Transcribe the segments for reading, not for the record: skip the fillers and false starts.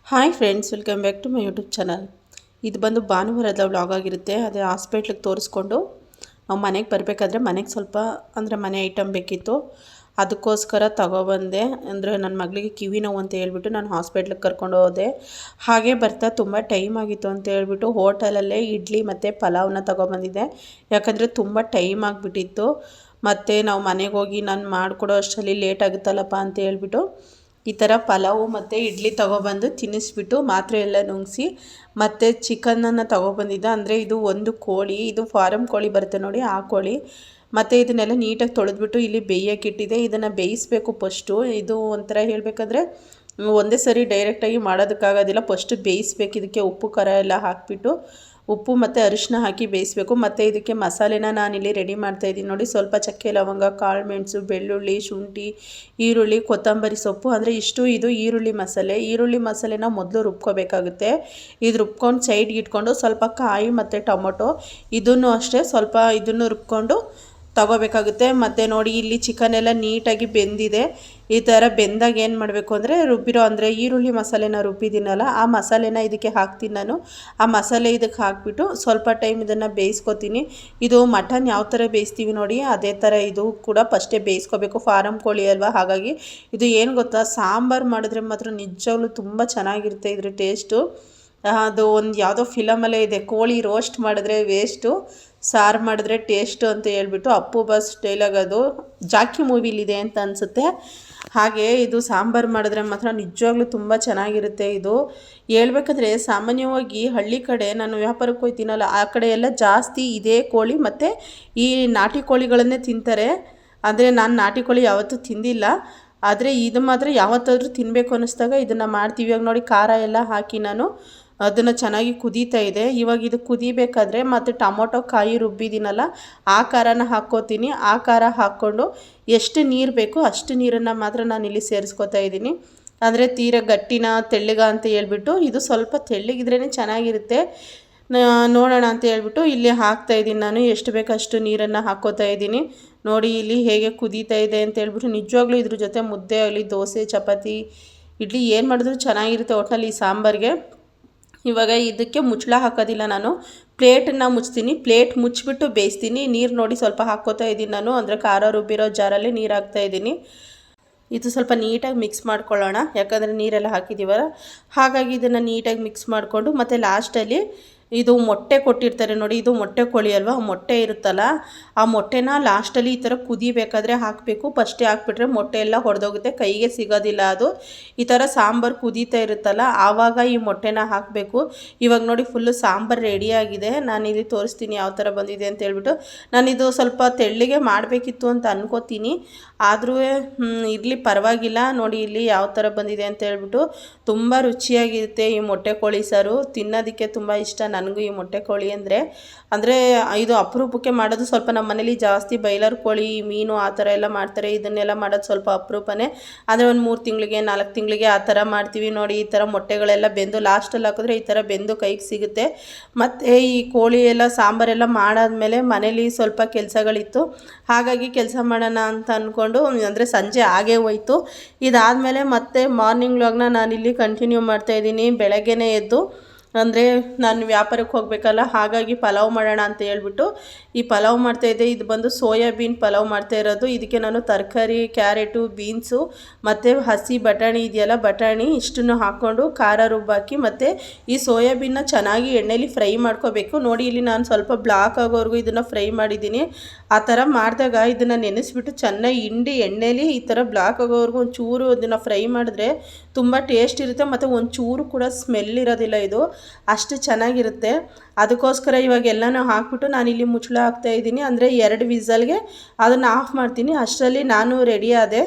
Hi friends, welcome back to my YouTube channel. ಇದು ಬಂದು ಭಾನುವಾರದ ವ್ಲಾಗ್ ಆಗಿರುತ್ತೆ. ಅದೇ ಹಾಸ್ಪಿಟ್ಲಿಗೆ ತೋರಿಸ್ಕೊಂಡು ನಾವು ಮನೆಗೆ ಬರಬೇಕಾದ್ರೆ ಮನೆಗೆ ಸ್ವಲ್ಪ ಅಂದರೆ ಮನೆ ಐಟಮ್ ಬೇಕಿತ್ತು, ಅದಕ್ಕೋಸ್ಕರ ತಗೊಬಂದೆ. ಅಂದರೆ ನನ್ನ ಮಗಳಿಗೆ ಕಿವಿ ನೋವು ಅಂತ ಹೇಳ್ಬಿಟ್ಟು ನಾನು ಹಾಸ್ಪಿಟ್ಲಿಗೆ ಕರ್ಕೊಂಡು ಹೋದೆ. ಹಾಗೆ ಬರ್ತಾ ತುಂಬ ಟೈಮ್ ಆಗಿತ್ತು ಅಂತ ಹೇಳ್ಬಿಟ್ಟು ಹೋಟೆಲಲ್ಲೇ ಇಡ್ಲಿ ಮತ್ತು ಪಲಾವ್ನ ತಗೊಬಂದಿದ್ದೆ. ಯಾಕಂದರೆ ತುಂಬ ಟೈಮ್ ಆಗಿಬಿಟ್ಟಿತ್ತು. ಮತ್ತು ನಾವು ಮನೆಗೆ ಹೋಗಿ ನಾನು ಮಾಡಿಕೊಡೋ ಅಷ್ಟರಲ್ಲಿ ಲೇಟ್ ಆಗುತ್ತಲ್ಲಪ್ಪ ಅಂತ ಹೇಳ್ಬಿಟ್ಟು ಈ ಥರ ಪಲಾವು ಮತ್ತು ಇಡ್ಲಿ ತೊಗೊಬಂದು ತಿನ್ನಿಸ್ಬಿಟ್ಟು ಮಾತ್ರೆ ಎಲ್ಲ ನುಂಗಿಸಿ ಮತ್ತು ಚಿಕನನ್ನು ತೊಗೊಬಂದಿದ್ದೆ. ಅಂದರೆ ಇದು ಒಂದು ಕೋಳಿ, ಇದು ಫಾರಮ್ ಕೋಳಿ ಬರುತ್ತೆ ನೋಡಿ, ಆ ಕೋಳಿ. ಮತ್ತು ಇದನ್ನೆಲ್ಲ ನೀಟಾಗಿ ತೊಳೆದ್ಬಿಟ್ಟು ಇಲ್ಲಿ ಬೇಯೋಕ್ಕಿಟ್ಟಿದೆ. ಇದನ್ನು ಬೇಯಿಸಬೇಕು ಫಸ್ಟು. ಇದು ಒಂಥರ ಹೇಳಬೇಕಂದ್ರೆ ಒಂದೇ ಸರಿ ಡೈರೆಕ್ಟಾಗಿ ಮಾಡೋದಕ್ಕಾಗೋದಿಲ್ಲ. ಫಸ್ಟು ಬೇಯಿಸ್ಬೇಕು. ಇದಕ್ಕೆ ಉಪ್ಪು ಖಾರ ಎಲ್ಲ ಹಾಕಿಬಿಟ್ಟು ಉಪ್ಪು ಮತ್ತು ಅರಿಶಿನ ಹಾಕಿ ಬೇಯಿಸಬೇಕು. ಮತ್ತು ಇದಕ್ಕೆ ಮಸಾಲೆನ ನಾನಿಲ್ಲಿ ರೆಡಿ ಮಾಡ್ತಾಯಿದ್ದೀನಿ ನೋಡಿ. ಸ್ವಲ್ಪ ಚಕ್ಕೆ ಲವಂಗ, ಕಾಳು ಮೆಣಸು, ಬೆಳ್ಳುಳ್ಳಿ, ಶುಂಠಿ, ಈರುಳ್ಳಿ, ಕೊತ್ತಂಬರಿ ಸೊಪ್ಪು, ಅಂದರೆ ಇಷ್ಟು ಇದು ಈರುಳ್ಳಿ ಮಸಾಲೆ. ಈರುಳ್ಳಿ ಮಸಾಲೆನ ಮೊದಲು ರುಬ್ಕೋಬೇಕಾಗುತ್ತೆ. ಇದು ರುಬ್ಕೊಂಡು ಸೈಡ್ಗೆ ಇಟ್ಕೊಂಡು ಸ್ವಲ್ಪ ಕಾಯಿ ಮತ್ತು ಟೊಮೊಟೊ ಇದನ್ನು ಅಷ್ಟೇ ಸ್ವಲ್ಪ ಇದನ್ನು ರುಬ್ಕೊಂಡು ತಗೋಬೇಕಾಗುತ್ತೆ. ಮತ್ತು ನೋಡಿ ಇಲ್ಲಿ ಚಿಕನ್ ಎಲ್ಲ ನೀಟಾಗಿ ಬೆಂದಿದೆ. ಈ ಥರ ಬೆಂದಾಗ ಏನು ಮಾಡಬೇಕು ಅಂದರೆ ರುಬ್ಬಿರೋ ಅಂದರೆ ಈರುಳ್ಳಿ ಮಸಾಲೆನ ರುಬ್ಬಿದ್ದೀನಲ್ಲ, ಆ ಮಸಾಲೆನ ಇದಕ್ಕೆ ಹಾಕ್ತೀನಿ ನಾನು. ಆ ಮಸಾಲೆ ಇದಕ್ಕೆ ಹಾಕಿಬಿಟ್ಟು ಸ್ವಲ್ಪ ಟೈಮ್ ಇದನ್ನು ಬೇಯಿಸ್ಕೊತೀನಿ. ಇದು ಮಟನ್ ಯಾವ ಥರ ಬೇಯಿಸ್ತೀವಿ ನೋಡಿ, ಅದೇ ಥರ ಇದು ಕೂಡ ಫಸ್ಟೇ ಬೇಯಿಸ್ಕೋಬೇಕು. ಫಾರಮ್ ಕೋಳಿ ಅಲ್ವಾ, ಹಾಗಾಗಿ ಇದು ಏನು ಗೊತ್ತಾ, ಸಾಂಬಾರು ಮಾಡಿದ್ರೆ ಮಾತ್ರ ನಿಜವಾಗ್ಲೂ ತುಂಬ ಚೆನ್ನಾಗಿರುತ್ತೆ ಇದ್ರ ಟೇಸ್ಟು. ಅದು ಒಂದು ಯಾವುದೋ ಫಿಲಮಲ್ಲೇ ಇದೆ, ಕೋಳಿ ರೋಸ್ಟ್ ಮಾಡಿದ್ರೆ ವೇಸ್ಟು, ಸಾರು ಮಾಡಿದ್ರೆ ಟೇಸ್ಟು ಅಂತ ಹೇಳ್ಬಿಟ್ಟು ಅಪ್ಪು ಬಸ್ ಡೈಲಾಗ್. ಅದು ಜಾಕಿ ಮೂವಿಲಿದೆ ಅಂತ ಅನಿಸುತ್ತೆ. ಹಾಗೆ ಇದು ಸಾಂಬಾರು ಮಾಡಿದ್ರೆ ಮಾತ್ರ ನಿಜವಾಗ್ಲೂ ತುಂಬ ಚೆನ್ನಾಗಿರುತ್ತೆ. ಇದು ಹೇಳ್ಬೇಕಂದ್ರೆ ಸಾಮಾನ್ಯವಾಗಿ ಹಳ್ಳಿ ಕಡೆ ನಾನು ವ್ಯಾಪಾರಕ್ಕೆ ಹೋಗ್ತೀನಲ್ಲ, ಆ ಕಡೆ ಎಲ್ಲ ಜಾಸ್ತಿ ಇದೇ ಕೋಳಿ ಮತ್ತು ಈ ನಾಟಿ ಕೋಳಿಗಳನ್ನೇ ತಿಂತಾರೆ. ಅಂದರೆ ನಾನು ನಾಟಿ ಕೋಳಿ ಯಾವತ್ತೂ ತಿಂದಿಲ್ಲ, ಆದರೆ ಇದು ಮಾತ್ರ ಯಾವತ್ತಾದರೂ ತಿನ್ನಬೇಕು ಅನ್ನಿಸ್ದಾಗ ಇದನ್ನು ಮಾಡ್ತೀವಿ. ಇವಾಗ ನೋಡಿ ಖಾರ ಎಲ್ಲ ಹಾಕಿ ನಾನು ಅದನ್ನು ಚೆನ್ನಾಗಿ ಕುದೀತಾ ಇದೆ. ಇವಾಗ ಇದು ಕುದಿಬೇಕಾದ್ರೆ ಮತ್ತು ಟೊಮೊಟೊ ಕಾಯಿ ರುಬ್ಬಿದ್ದೀನಲ್ಲ, ಆ ಖಾರನ ಹಾಕ್ಕೋತೀನಿ. ಆ ಖಾರ ಹಾಕ್ಕೊಂಡು ಎಷ್ಟು ನೀರು ಬೇಕೋ ಅಷ್ಟು ನೀರನ್ನು ಮಾತ್ರ ನಾನಿಲ್ಲಿ ಸೇರಿಸ್ಕೊತಾ ಇದ್ದೀನಿ. ಅಂದರೆ ತೀರ ಗಟ್ಟಿನ ತೆಳ್ಳಗ ಅಂತ ಹೇಳ್ಬಿಟ್ಟು, ಇದು ಸ್ವಲ್ಪ ತೆಳ್ಳಗಿದ್ರೇ ಚೆನ್ನಾಗಿರುತ್ತೆ. ನೋಡೋಣ ಅಂತ ಹೇಳ್ಬಿಟ್ಟು ಇಲ್ಲಿ ಹಾಕ್ತಾಯಿದ್ದೀನಿ ನಾನು. ಎಷ್ಟು ಬೇಕು ಅಷ್ಟು ನೀರನ್ನು ಹಾಕ್ಕೋತಾ ಇದ್ದೀನಿ. ನೋಡಿ ಇಲ್ಲಿ ಹೇಗೆ ಕುದೀತಾ ಇದೆ ಅಂತ ಹೇಳ್ಬಿಟ್ಟು. ನಿಜವಾಗ್ಲೂ ಇದ್ರ ಜೊತೆ ಮುದ್ದೆ ಆಗಲಿ, ದೋಸೆ, ಚಪಾತಿ, ಇಡ್ಲಿ ಏನು ಮಾಡಿದ್ರು ಚೆನ್ನಾಗಿರುತ್ತೆ ಒಟ್ಟಿನಲ್ಲಿ ಈ ಸಾಂಬಾರಿಗೆ. ಇವಾಗ ಇದಕ್ಕೆ ಮುಚ್ಚಳ ಹಾಕೋದಿಲ್ಲ ನಾನು, ಪ್ಲೇಟನ್ನು ಮುಚ್ತೀನಿ. ಪ್ಲೇಟ್ ಮುಚ್ಚಿಬಿಟ್ಟು ಬೇಯಿಸ್ತೀನಿ. ನೀರು ನೋಡಿ ಸ್ವಲ್ಪ ಹಾಕ್ಕೋತಾ ಇದ್ದೀನಿ ನಾನು, ಅಂದರೆ ಖಾರ ರುಬ್ಬಿರೋ ಜಾರಲ್ಲಿ ನೀರು ಹಾಕ್ತಾಯಿದ್ದೀನಿ. ಇದು ಸ್ವಲ್ಪ ನೀಟಾಗಿ ಮಿಕ್ಸ್ ಮಾಡ್ಕೊಳ್ಳೋಣ, ಯಾಕಂದರೆ ನೀರೆಲ್ಲ ಹಾಕಿದ್ದೀವಲ್ಲ, ಹಾಗಾಗಿ ಇದನ್ನು ನೀಟಾಗಿ ಮಿಕ್ಸ್ ಮಾಡಿಕೊಂಡು ಮತ್ತು ಲಾಸ್ಟಲ್ಲಿ ಇದು ಮೊಟ್ಟೆ ಕೊಟ್ಟಿರ್ತಾರೆ ನೋಡಿ, ಇದು ಮೊಟ್ಟೆ ಕೋಳಿ ಅಲ್ವಾ, ಮೊಟ್ಟೆ ಇರುತ್ತಲ್ಲ, ಆ ಮೊಟ್ಟೆನ ಲಾಸ್ಟಲ್ಲಿ ಈ ಥರ ಕುದಿಬೇಕಾದ್ರೆ ಹಾಕಬೇಕು. ಫಸ್ಟೇ ಹಾಕ್ಬಿಟ್ರೆ ಮೊಟ್ಟೆ ಎಲ್ಲ ಹೊಡೆದೋಗುತ್ತೆ, ಕೈಗೆ ಸಿಗೋದಿಲ್ಲ ಅದು. ಈ ಥರ ಸಾಂಬಾರು ಕುದೀತಾ ಇರುತ್ತಲ್ಲ, ಆವಾಗ ಈ ಮೊಟ್ಟೆನ ಹಾಕಬೇಕು. ಇವಾಗ ನೋಡಿ ಫುಲ್ಲು ಸಾಂಬಾರು ರೆಡಿಯಾಗಿದೆ. ನಾನಿಲ್ಲಿ ತೋರಿಸ್ತೀನಿ ಯಾವ ಥರ ಬಂದಿದೆ ಅಂತ ಹೇಳ್ಬಿಟ್ಟು. ನಾನಿದು ಸ್ವಲ್ಪ ತೆಳ್ಳಗೆ ಮಾಡಬೇಕಿತ್ತು ಅಂತ ಅನ್ಕೋತೀನಿ, ಆದರೂ ಇರಲಿ ಪರವಾಗಿಲ್ಲ. ನೋಡಿ ಇಲ್ಲಿ ಯಾವ ಥರ ಬಂದಿದೆ ಅಂತ ಹೇಳ್ಬಿಟ್ಟು. ತುಂಬ ರುಚಿಯಾಗಿರುತ್ತೆ ಈ ಮೊಟ್ಟೆ ಕೋಳಿ ಸಾರು, ತಿನ್ನೋದಕ್ಕೆ ತುಂಬ ಇಷ್ಟ ನನಗೂ ಈ ಮೊಟ್ಟೆ ಕೋಳಿ ಅಂದರೆ ಇದು ಅಪರೂಪಕ್ಕೆ ಮಾಡೋದು. ಸ್ವಲ್ಪ ನಮ್ಮ ಮನೇಲಿ ಜಾಸ್ತಿ ಬೈಲರ್ ಕೋಳಿ, ಮೀನು ಆ ಥರ ಎಲ್ಲ ಮಾಡ್ತಾರೆ. ಇದನ್ನೆಲ್ಲ ಮಾಡೋದು ಸ್ವಲ್ಪ ಅಪರೂಪನೇ. ಅಂದರೆ ಒಂದು 3 ತಿಂಗಳಿಗೆ 4 ತಿಂಗಳಿಗೆ ಆ ಥರ ಮಾಡ್ತೀವಿ ನೋಡಿ. ಈ ಥರ ಮೊಟ್ಟೆಗಳೆಲ್ಲ ಬೆಂದು ಲಾಸ್ಟಲ್ಲಿ ಹಾಕಿದ್ರೆ ಈ ಥರ ಬೆಂದು ಕೈಗೆ ಸಿಗುತ್ತೆ. ಮತ್ತು ಈ ಕೋಳಿ ಎಲ್ಲ ಸಾಂಬಾರೆಲ್ಲ ಮಾಡಾದ್ಮೇಲೆ ಮನೇಲಿ ಸ್ವಲ್ಪ ಕೆಲಸಗಳಿತ್ತು, ಹಾಗಾಗಿ ಕೆಲಸ ಮಾಡೋಣ ಅಂತ ಅಂದ್ಕೊಂಡು, ಅಂದರೆ ಸಂಜೆ ಆಗೇ ಹೋಯ್ತು. ಇದಾದಮೇಲೆ ಮತ್ತೆ ಮಾರ್ನಿಂಗ್ ವ್ಲಾಗ್ನ ನಾನಿಲ್ಲಿ ಕಂಟಿನ್ಯೂ ಮಾಡ್ತಾಯಿದ್ದೀನಿ. ಬೆಳಗ್ಗೆನೇ ಎದ್ದು, ಅಂದರೆ ನಾನು ವ್ಯಾಪಾರಕ್ಕೆ ಹೋಗಬೇಕಲ್ಲ, ಹಾಗಾಗಿ ಪಲಾವ್ ಮಾಡೋಣ ಅಂತ ಹೇಳ್ಬಿಟ್ಟು ಈ ಪಲಾವ್ ಮಾಡ್ತಾಯಿದ್ದೆ. ಇದು ಬಂದು ಸೋಯಾಬೀನ್ ಪಲಾವ್ ಮಾಡ್ತಾ ಇರೋದು. ಇದಕ್ಕೆ ನಾನು ತರಕಾರಿ, ಕ್ಯಾರೆಟು, ಬೀನ್ಸು ಮತ್ತು ಹಸಿ ಬಟಾಣಿ ಇದೆಯಲ್ಲ, ಬಟಾಣಿ ಇಷ್ಟನ್ನು ಹಾಕ್ಕೊಂಡು ಖಾರ ರುಬ್ಬಾಕಿ ಮತ್ತು ಈ ಸೋಯಾಬೀನ್ನ ಚೆನ್ನಾಗಿ ಎಣ್ಣೆಲಿ ಫ್ರೈ ಮಾಡ್ಕೋಬೇಕು. ನೋಡಿ ಇಲ್ಲಿ ನಾನು ಸ್ವಲ್ಪ ಬ್ಲಾಕ್ ಆಗೋವರೆಗೂ ಇದನ್ನು ಫ್ರೈ ಮಾಡಿದ್ದೀನಿ. ಆ ಥರ ಮಾಡಿದಾಗ ಇದನ್ನು ನೆನೆಸ್ಬಿಟ್ಟು ಚೆನ್ನಾಗಿ ಹಿಂಡಿ ಎಣ್ಣೆಲಿ ಈ ಥರ ಬ್ಲಾಕ್ ಆಗೋವರೆಗೂ ಒಂಚೂರು ಅದನ್ನು ಫ್ರೈ ಮಾಡಿದ್ರೆ ತುಂಬ ಟೇಸ್ಟ್ ಇರುತ್ತೆ. ಮತ್ತು ಒಂಚೂರು ಕೂಡ ಸ್ಮೆಲ್ ಇರೋದಿಲ್ಲ, ಇದು ಅಷ್ಟು ಚೆನ್ನಾಗಿರುತ್ತೆ. ಅದಕ್ಕೋಸ್ಕರ ಇವಾಗ ಎಲ್ಲನೂ ಹಾಕ್ಬಿಟ್ಟು ನಾನಿಲ್ಲಿ ಮುಚ್ಚಳ ಹಾಕ್ತಾಯಿದ್ದೀನಿ. ಅಂದರೆ 2 ವಿಸಲ್ಗೆ ಅದನ್ನು ಆಫ್ ಮಾಡ್ತೀನಿ. ಅಷ್ಟರಲ್ಲಿ ನಾನು ರೆಡಿ ಆದೆ,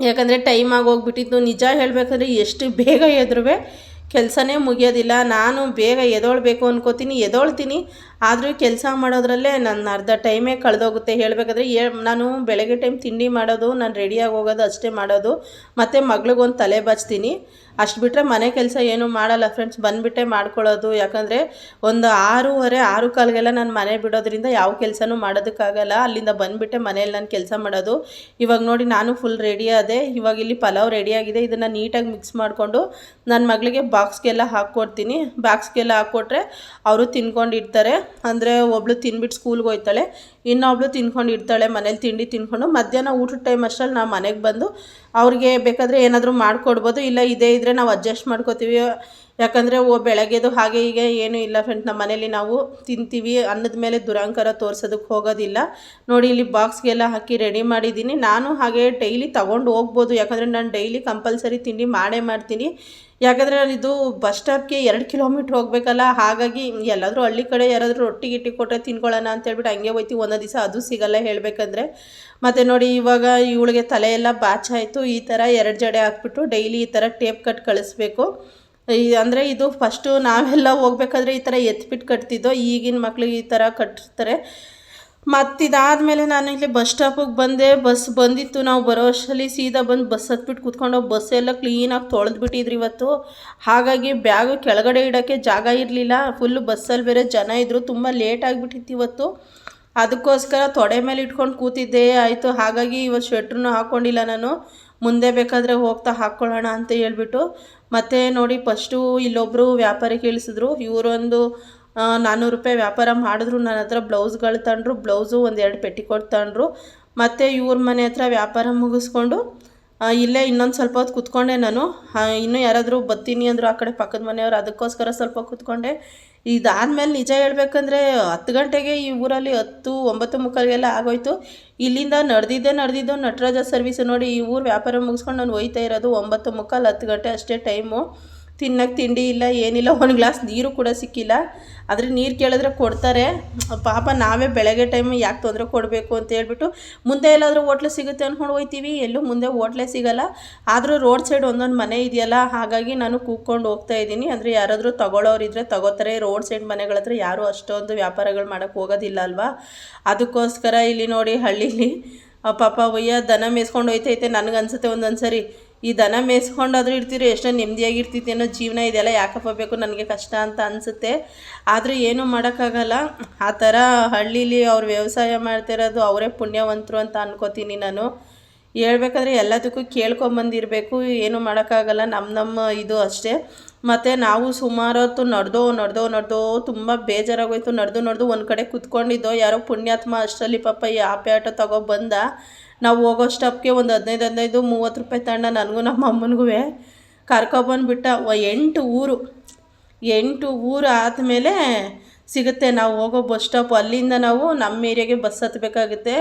ಯಾಕಂದರೆ ಟೈಮ್ ಆಗೋಗ್ಬಿಟ್ಟಿತ್ತು. ನಿಜ ಹೇಳಬೇಕಂದ್ರೆ ಎಷ್ಟು ಬೇಗ ಎದ್ರೂ ಕೆಲಸನೇ ಮುಗಿಯೋದಿಲ್ಲ. ನಾನು ಬೇಗ ಎದೊಳ್ಬೇಕು ಅನ್ಕೋತೀನಿ, ಎದೊಳ್ತೀನಿ, ಆದರೂ ಕೆಲಸ ಮಾಡೋದ್ರಲ್ಲೇ ನನ್ನ ಅರ್ಧ ಟೈಮೇ ಕಳೆದೋಗುತ್ತೆ ಹೇಳಬೇಕಾದ್ರೆ. ನಾನು ಬೆಳಗ್ಗೆ ಟೈಮ್ ತಿಂಡಿ ಮಾಡೋದು, ನಾನು ರೆಡಿಯಾಗಿ ಹೋಗೋದು ಅಷ್ಟೇ ಮಾಡೋದು, ಮತ್ತು ಮಗಳಿಗೊಂದು ತಲೆ ಬಾಚ್ತೀನಿ. ಅಷ್ಟು ಬಿಟ್ಟರೆ ಮನೆ ಕೆಲಸ ಏನೂ ಮಾಡಲ್ಲ ಫ್ರೆಂಡ್ಸ್, ಬಂದುಬಿಟ್ಟೆ ಮಾಡ್ಕೊಳ್ಳೋದು. ಯಾಕಂದರೆ ಒಂದು 6:30 6:15ಗೆಲ್ಲ ನಾನು ಮನೆ ಬಿಡೋದ್ರಿಂದ ಯಾವ ಕೆಲಸನೂ ಮಾಡೋದಕ್ಕಾಗಲ್ಲ. ಅಲ್ಲಿಂದ ಬಂದುಬಿಟ್ಟೆ ಮನೇಲಿ ನಾನು ಕೆಲಸ ಮಾಡೋದು. ಇವಾಗ ನೋಡಿ ನಾನು ಫುಲ್ ರೆಡಿ ಆದೆ. ಇವಾಗ ಇಲ್ಲಿ ಪಲಾವ್ ರೆಡಿಯಾಗಿದೆ. ಇದನ್ನು ನೀಟಾಗಿ ಮಿಕ್ಸ್ ಮಾಡಿಕೊಂಡು ನನ್ನ ಮಗಳಿಗೆ ಬಾಕ್ಸ್ಗೆಲ್ಲ ಹಾಕ್ಕೊಡ್ತೀನಿ. ಬಾಕ್ಸ್ಗೆಲ್ಲ ಹಾಕ್ಕೊಟ್ರೆ ಅವರು ತಿನ್ಕೊಂಡಿರ್ತಾರೆ. ಅಂದರೆ ಒಬ್ಳು ತಿನ್ಬಿಟ್ಟು ಸ್ಕೂಲ್ಗೆ ಹೋಗ್ತಾಳೆ, ಇನ್ನೊಬ್ಳು ತಿನ್ಕೊಂಡಿರ್ತಾಳೆ ಮನೇಲಿ ತಿಂಡಿ ತಿನ್ಕೊಂಡು. ಮಧ್ಯಾಹ್ನ ಊಟದ ಟೈಮ್ ಅಷ್ಟರಲ್ಲಿ ನಾವು ಮನೆಗೆ ಬಂದು ಅವ್ರಿಗೆ ಬೇಕಾದರೆ ಏನಾದರೂ ಮಾಡಿಕೊಡ್ಬೋದು, ಇಲ್ಲ ಇದೇ ಇದ್ದರೆ ನಾವು ಅಡ್ಜಸ್ಟ್ ಮಾಡ್ಕೋತೀವಿ. ಯಾಕಂದರೆ ಬೆಳಗ್ಗೆದು ಹಾಗೆ ಹೀಗೆ ಏನೂ ಇಲ್ಲ ಫ್ರೆಂಡ್ಸ್, ನಮ್ಮ ಮನೇಲಿ ನಾವು ತಿಂತೀವಿ. ಅನ್ನದ ಮೇಲೆ ದುರಂಕಾರ ತೋರಿಸೋದಕ್ಕೆ ಹೋಗೋದಿಲ್ಲ. ನೋಡಿ ಇಲ್ಲಿ ಬಾಕ್ಸ್ಗೆಲ್ಲ ಹಾಕಿ ರೆಡಿ ಮಾಡಿದ್ದೀನಿ. ನಾನು ಹಾಗೆ ಡೈಲಿ ತೊಗೊಂಡು ಹೋಗ್ಬೋದು, ಯಾಕಂದರೆ ನಾನು ಡೈಲಿ ಕಂಪಲ್ಸರಿ ತಿಂಡಿ ಮಾಡೇ ಮಾಡ್ತೀನಿ. ಯಾಕಂದರೆ ಇದು ಬಸ್ ಸ್ಟಾಪ್ಗೆ 2 ಕಿಲೋಮೀಟ್ರ್ ಹೋಗಬೇಕಲ್ಲ. ಹಾಗಾಗಿ ಎಲ್ಲಾದರೂ ಹಳ್ಳಿ ಕಡೆ ಯಾರಾದರೂ ರೊಟ್ಟಿ ಗಿಟ್ಟಿ ಕೊಟ್ಟರೆ ತಿನ್ಕೊಳ್ಳೋಣ ಅಂತೇಳ್ಬಿಟ್ಟು ಹಂಗೆ ಹೋಯ್ತೀವಿ. ಒಂದೊಂದು ದಿವಸ ಅದು ಸಿಗಲ್ಲ ಹೇಳಬೇಕಂದ್ರೆ. ಮತ್ತು ನೋಡಿ ಇವಾಗ ಇವಳಿಗೆ ತಲೆ ಎಲ್ಲ ಬಾಚಾಯಿತು. ಈ ಥರ 2 ಜಡೆ ಹಾಕ್ಬಿಟ್ಟು ಡೈಲಿ ಈ ಥರ ಟೇಪ್ ಕಟ್ ಕಳಿಸ್ಬೇಕು. ಅಂದರೆ ಇದು ಫಸ್ಟು ನಾವೆಲ್ಲ ಹೋಗ್ಬೇಕಾದ್ರೆ ಈ ಥರ ಎತ್ಬಿಟ್ಟು ಕಟ್ತಿದ್ದೋ, ಈಗಿನ ಮಕ್ಳಿಗೆ ಈ ಥರ ಕಟ್ಟಿರ್ತಾರೆ. ಮತ್ತಿದಾದಮೇಲೆ ನಾನು ಇಲ್ಲಿ ಬಸ್ ಸ್ಟಾಪಿಗೆ ಬಂದೆ. ಬಸ್ ಬಂದಿತ್ತು. ನಾವು ಬರೋ ಅಷ್ಟರಲ್ಲಿ ಸೀದಾ ಬಂದು ಬಸ್ ಹತ್ಬಿಟ್ಟು ಕೂತ್ಕೊಂಡು ಬಸ್ಸೆಲ್ಲ ಕ್ಲೀನಾಗಿ ತೊಳೆದ್ಬಿಟ್ಟಿದ್ರು ಇವತ್ತು. ಹಾಗಾಗಿ ಬ್ಯಾಗು ಕೆಳಗಡೆ ಇಡೋಕ್ಕೆ ಜಾಗ ಇರಲಿಲ್ಲ. ಫುಲ್ಲು ಬಸ್ಸಲ್ಲಿ ಬೇರೆ ಜನ ಇದ್ದರು. ತುಂಬ ಲೇಟ್ ಆಗಿಬಿಟ್ಟಿತ್ತು ಇವತ್ತು. ಅದಕ್ಕೋಸ್ಕರ ತೊಡೆ ಮೇಲೆ ಇಟ್ಕೊಂಡು ಕೂತಿದ್ದೆ ಆಯಿತು. ಹಾಗಾಗಿ ಇವತ್ತು ಸ್ವೆಟ್ರನ್ನೂ ಹಾಕ್ಕೊಂಡಿಲ್ಲ ನಾನು. ಮುಂದೆ ಬೇಕಾದರೆ ಹೋಗ್ತಾ ಹಾಕ್ಕೊಳ್ಳೋಣ ಅಂತ ಹೇಳ್ಬಿಟ್ಟು. ಮತ್ತು ನೋಡಿ ಫಸ್ಟು ಇಲ್ಲೊಬ್ಬರು ವ್ಯಾಪಾರಿ ಇಳಿಸಿದ್ರು. ಇವರೊಂದು 400 ರೂಪಾಯಿ ವ್ಯಾಪಾರ ಮಾಡಿದ್ರು. ನನ್ನ ಹತ್ರ ಬ್ಲೌಸ್ಗಳು ತಗೊಂಡ್ರು. ಬ್ಲೌಸು 1-2 ಪೆಟ್ಟಿಕೋಟ್ ತಗೊಂಡ್ರು. ಮತ್ತು ಇವ್ರ ಮನೆ ಹತ್ರ ವ್ಯಾಪಾರ ಮುಗಿಸ್ಕೊಂಡು ಇಲ್ಲೇ ಇನ್ನೊಂದು ಸ್ವಲ್ಪ ಹೊತ್ತು ಕೂತ್ಕೊಂಡೆ ನಾನು. ಇನ್ನೂ ಯಾರಾದರೂ ಬರ್ತೀನಿ ಅಂದರು ಆ ಕಡೆ ಪಕ್ಕದ ಮನೆಯವರು, ಅದಕ್ಕೋಸ್ಕರ ಸ್ವಲ್ಪ ಕೂತ್ಕೊಂಡೆ. ಇದಾದಮೇಲೆ ನಿಜ ಹೇಳ್ಬೇಕಂದ್ರೆ 10 ಗಂಟೆಗೆ ಈ ಊರಲ್ಲಿ 9:45ಗೆಲ್ಲ ಆಗೋಯ್ತು. ಇಲ್ಲಿಂದ ನಡೆದಿದ್ದು ನಟರಾಜ ಸರ್ವಿಸು. ನೋಡಿ ಈ ಊರು ವ್ಯಾಪಾರ ಮುಗಿಸ್ಕೊಂಡು ನಾನು ಹೋಯ್ತಾ ಇರೋದು 9:45 10 ಗಂಟೆ ಅಷ್ಟೇ ಟೈಮು. ತಿನ್ನೋಕ್ಕೆ ತಿಂಡಿ ಇಲ್ಲ, ಏನಿಲ್ಲ, ಒಂದು ಗ್ಲಾಸ್ ನೀರು ಕೂಡ ಸಿಕ್ಕಿಲ್ಲ. ಆದರೆ ನೀರು ಕೇಳಿದ್ರೆ ಕೊಡ್ತಾರೆ. ಪಾಪ ನಾವೇ ಬೆಳಗ್ಗೆ ಟೈಮ್ ಯಾಕೆ ತೊಂದರೆ ಕೊಡಬೇಕು ಅಂತ ಹೇಳ್ಬಿಟ್ಟು ಮುಂದೆ ಎಲ್ಲಾದರೂ ಹೋಟ್ಲು ಸಿಗುತ್ತೆ ಅಂದ್ಕೊಂಡು ಹೋಗ್ತೀವಿ. ಎಲ್ಲೂ ಮುಂದೆ ಹೋಟ್ಲೇ ಸಿಗೋಲ್ಲ. ಆದರೂ ರೋಡ್ ಸೈಡ್ ಒಂದೊಂದು ಮನೆ ಇದೆಯಲ್ಲ, ಹಾಗಾಗಿ ನಾನು ಕೂತ್ಕೊಂಡು ಹೋಗ್ತಾ ಇದ್ದೀನಿ. ಅಂದರೆ ಯಾರಾದರೂ ತೊಗೊಳ್ಳೋರಿದ್ರೆ ತೊಗೋತಾರೆ. ರೋಡ್ ಸೈಡ್ ಮನೆಗಳ ಹತ್ರ ಯಾರೂ ಅಷ್ಟೊಂದು ವ್ಯಾಪಾರಗಳು ಮಾಡೋಕ್ಕೆ ಹೋಗೋದಿಲ್ಲ ಅಲ್ವಾ. ಅದಕ್ಕೋಸ್ಕರ ಇಲ್ಲಿ ನೋಡಿ ಹಳ್ಳೀಲಿ ಪಾಪ ದನ ಮೇಯಿಸ್ಕೊಂಡು ಹೋಯ್ತೈತೆ. ನನಗನ್ಸುತ್ತೆ ಒಂದೊಂದು ಸರಿ ಈ ದನ ಮೇಯಿಸ್ಕೊಂಡಾದ್ರೂ ಇರ್ತೀರಿ, ಎಷ್ಟೋ ನೆಮ್ಮದಿಯಾಗಿರ್ತಿತ್ತು ಅನ್ನೋ ಜೀವನ ಇದೆಲ್ಲ ಯಾಕಪ್ಪ ಬೇಕು ನನಗೆ ಕಷ್ಟ ಅಂತ ಅನಿಸುತ್ತೆ. ಆದರೆ ಏನೂ ಮಾಡೋಕ್ಕಾಗಲ್ಲ. ಆ ಥರ ಹಳ್ಳೀಲಿ ಅವ್ರು ವ್ಯವಸಾಯ ಮಾಡ್ತಿರೋದು ಅವರೇ ಪುಣ್ಯವಂತರು ಅಂತ ಅನ್ಕೋತೀನಿ ನಾನು. ಹೇಳ್ಬೇಕಾದ್ರೆ ಎಲ್ಲದಕ್ಕೂ ಕೇಳ್ಕೊಂಬಂದಿರಬೇಕು. ಏನೂ ಮಾಡೋಕ್ಕಾಗಲ್ಲ, ನಮ್ಮ ಇದು ಅಷ್ಟೇ. ಮತ್ತು ನಾವು ಸುಮಾರು ಹೊತ್ತು ನಡೆದೋ ತುಂಬ ಬೇಜಾರಾಗೋಯ್ತು. ನಡೆದು ಒಂದು ಕಡೆ ಕೂತ್ಕೊಂಡಿದ್ದೋ. ಯಾರೋ ಪುಣ್ಯಾತ್ಮ ಅಷ್ಟರಲ್ಲಿ ಪಾಪ ಈ ಆಪೆ ಆಟೋ ತಗೊಬಂದ. ನಾವು ಹೋಗೋ ಸ್ಟಾಪ್ಗೆ ಒಂದು 15 30 ರೂಪಾಯಿ ತಗೊಂಡ. ನನಗೂ ನಮ್ಮ ಅಮ್ಮನಿಗೂ ಕರ್ಕೊಬಂದುಬಿಟ್ಟ. 8 ಊರು ಆದಮೇಲೆ ಸಿಗುತ್ತೆ ನಾವು ಹೋಗೋ ಬಸ್ ಸ್ಟಾಪ್. ಅಲ್ಲಿಂದ ನಾವು ನಮ್ಮ ಏರಿಯಾಗೆ ಬಸ್ ಹತ್ತಬೇಕಾಗುತ್ತೆ.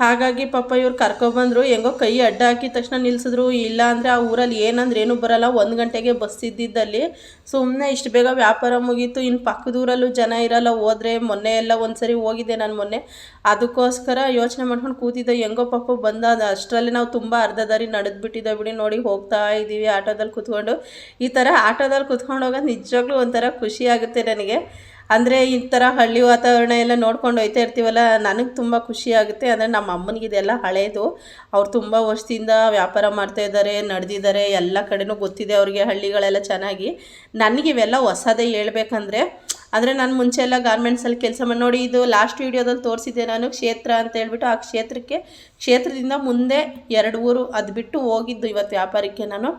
ಹಾಗಾಗಿ ಪಾಪ ಇವ್ರು ಕರ್ಕೊಬಂದರು. ಹೆಂಗೋ ಕೈ ಅಡ್ಡ ಹಾಕಿದ ತಕ್ಷಣ ನಿಲ್ಲಿಸಿದ್ರು. ಇಲ್ಲ ಅಂದರೆ ಆ ಊರಲ್ಲಿ ಏನೂ ಬರೋಲ್ಲ. 1 ಗಂಟೆಗೆ ಬಸ್ ಇದ್ದಿದ್ದಲ್ಲಿ ಸುಮ್ಮನೆ ಇಷ್ಟು ಬೇಗ ವ್ಯಾಪಾರ ಮುಗೀತು. ಇನ್ನು ಪಕ್ಕದೂರಲ್ಲೂ ಜನ ಇರೋಲ್ಲ. ಹೋದರೆ ಮೊನ್ನೆ ಎಲ್ಲ ಒಂದು ಸರಿ ಹೋಗಿದ್ದೆ ನಾನು ಮೊನ್ನೆ. ಅದಕ್ಕೋಸ್ಕರ ಯೋಚನೆ ಮಾಡ್ಕೊಂಡು ಕೂತಿದ್ದೆ. ಹೆಂಗೋ ಪಾಪ ಬಂದ. ಅಷ್ಟರಲ್ಲಿ ನಾವು ತುಂಬ ಅರ್ಧ ದಾರಿ ನಡೆದ್ಬಿಟ್ಟಿದ್ದೆ ಬಿಡಿ. ನೋಡಿ ಹೋಗ್ತಾ ಇದ್ದೀವಿ ಆಟೋದಲ್ಲಿ ಕೂತ್ಕೊಂಡು. ಈ ಥರ ಆಟೋದಲ್ಲಿ ಕೂತ್ಕೊಂಡು ಹೋಗೋದು ನಿಜವಾಗ್ಲೂ ಒಂಥರ ಖುಷಿ ಆಗುತ್ತೆ ನನಗೆ. ಅಂದರೆ ಈ ಥರ ಹಳ್ಳಿ ವಾತಾವರಣ ಎಲ್ಲ ನೋಡ್ಕೊಂಡು ಹೋಗ್ತಾ ಇರ್ತೀವಲ್ಲ, ನನಗೆ ತುಂಬ ಖುಷಿ ಆಗುತ್ತೆ. ಅಂದರೆ ನಮ್ಮ ಅಮ್ಮನಿಗೆ ಇದೆಲ್ಲ ಹಳೇದು. ಅವ್ರು ತುಂಬ ವರ್ಷದಿಂದ ವ್ಯಾಪಾರ ಮಾಡ್ತಾಯಿದ್ದಾರೆ, ನಡೆದಿದ್ದಾರೆ, ಎಲ್ಲ ಕಡೆನೂ ಗೊತ್ತಿದೆ ಅವ್ರಿಗೆ ಹಳ್ಳಿಗಳೆಲ್ಲ ಚೆನ್ನಾಗಿ. ನನಗಿವೆಲ್ಲ ಹೊಸದೇ ಹೇಳ್ಬೇಕಂದ್ರೆ. ಅಂದರೆ ನಾನು ಮುಂಚೆ ಎಲ್ಲ ಗಾರ್ಮೆಂಟ್ಸಲ್ಲಿ ಕೆಲಸ ಮಾಡಿ ನೋಡಿ. ಇದು ಲಾಸ್ಟ್ ವೀಡಿಯೋದಲ್ಲಿ ತೋರಿಸಿದ್ದೆ ನಾನು, ಕ್ಷೇತ್ರ ಅಂತ ಹೇಳ್ಬಿಟ್ಟು. ಆ ಕ್ಷೇತ್ರದಿಂದ ಮುಂದೆ 2 ಊರು ಅದು ಬಿಟ್ಟು ಹೋಗಿದ್ದು ಇವತ್ತು ವ್ಯಾಪಾರಕ್ಕೆ ನಾನು.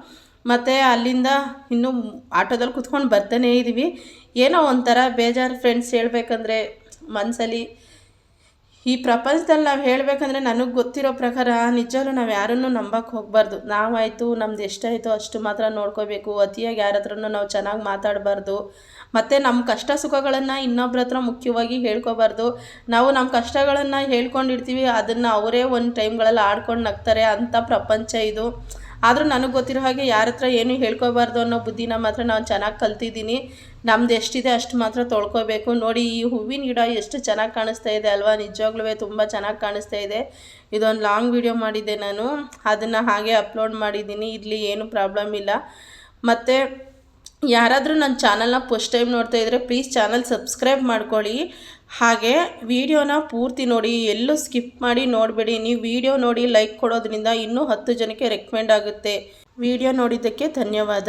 ಮತ್ತು ಅಲ್ಲಿಂದ ಇನ್ನೂ ಆಟೋದಲ್ಲಿ ಕೂತ್ಕೊಂಡು ಬರ್ತಾನೇ ಇದ್ದೀವಿ. ಏನೋ ಒಂಥರ ಬೇಜಾರು ಫ್ರೆಂಡ್ಸ್. ಹೇಳ್ಬೇಕಂದ್ರೆ ಮನಸ್ಸಲ್ಲಿ ಈ ಪ್ರಪಂಚದಲ್ಲಿ ನಾವು ಹೇಳಬೇಕಂದ್ರೆ ನನಗೆ ಗೊತ್ತಿರೋ ಪ್ರಕಾರ ನಿಜವೂ ನಾವು ಯಾರನ್ನೂ ನಂಬಕ್ಕೆ ಹೋಗಬಾರ್ದು. ನಾವಾಯಿತು ನಮ್ದು ಎಷ್ಟಾಯಿತೋ ಅಷ್ಟು ಮಾತ್ರ ನೋಡ್ಕೋಬೇಕು. ಅತಿಯಾಗಿ ಯಾರ ಹತ್ರನೂ ನಾವು ಚೆನ್ನಾಗಿ ಮಾತಾಡಬಾರ್ದು. ಮತ್ತು ನಮ್ಮ ಕಷ್ಟ ಸುಖಗಳನ್ನು ಇನ್ನೊಬ್ರ ಹತ್ರ ಮುಖ್ಯವಾಗಿ ಹೇಳ್ಕೊಬಾರ್ದು. ನಾವು ನಮ್ಮ ಕಷ್ಟಗಳನ್ನು ಹೇಳ್ಕೊಂಡಿರ್ತೀವಿ, ಅದನ್ನು ಅವರೇ ಒಂದು ಟೈಮ್ಗಳಲ್ಲಿ ಆಡ್ಕೊಂಡು ನಗ್ತಾರೆ. ಅಂಥ ಪ್ರಪಂಚ ಇದು. ಆದರೂ ನನಗೆ ಗೊತ್ತಿರೋ ಹಾಗೆ ಯಾರ ಹತ್ರ ಏನೂ ಹೇಳ್ಕೊಬಾರ್ದು ಅನ್ನೋ ಬುದ್ಧಿನ ಮಾತ್ರ ನಾನು ಚೆನ್ನಾಗಿ ಕಲ್ತಿದ್ದೀನಿ. ನಮ್ದು ಎಷ್ಟಿದೆ ಅಷ್ಟು ಮಾತ್ರ ತೊಳ್ಕೊಬೇಕು. ನೋಡಿ ಈ ಹೂವಿನ ಗಿಡ ಎಷ್ಟು ಚೆನ್ನಾಗಿ ಕಾಣಿಸ್ತಾ ಇದೆ ಅಲ್ವಾ. ನಿಜವಾಗ್ಲೂ ತುಂಬ ಚೆನ್ನಾಗಿ ಕಾಣಿಸ್ತಾ ಇದೆ. ಇದೊಂದು ಲಾಂಗ್ ವಿಡಿಯೋ ಮಾಡಿದ್ದೆ ನಾನು, ಅದನ್ನು ಹಾಗೆ ಅಪ್ಲೋಡ್ ಮಾಡಿದ್ದೀನಿ. ಇಲ್ಲಿ ಏನು ಪ್ರಾಬ್ಲಮ್ ಇಲ್ಲ. ಮತ್ತು ಯಾರಾದರೂ ನನ್ನ ಚಾನಲ್ನ ಫಸ್ಟ್ ಟೈಮ್ ನೋಡ್ತಾ ಇದ್ದರೆ ಪ್ಲೀಸ್ ಚಾನಲ್ ಸಬ್ಸ್ಕ್ರೈಬ್ ಮಾಡ್ಕೊಳ್ಳಿ. ಹಾಗೆ ವಿಡಿಯೋನ ಪೂರ್ತಿ ನೋಡಿ, ಎಲ್ಲೂ ಸ್ಕಿಪ್ ಮಾಡಿ ನೋಡಬೇಡಿ. ನೀವು ವಿಡಿಯೋ ನೋಡಿ ಲೈಕ್ ಕೊಡೋದ್ರಿಂದ ಇನ್ನೂ 10 ಜನಕ್ಕೆ ರೆಕಮೆಂಡ್ ಆಗುತ್ತೆ. ವಿಡಿಯೋ ನೋಡಿದ್ದಕ್ಕೆ ಧನ್ಯವಾದ.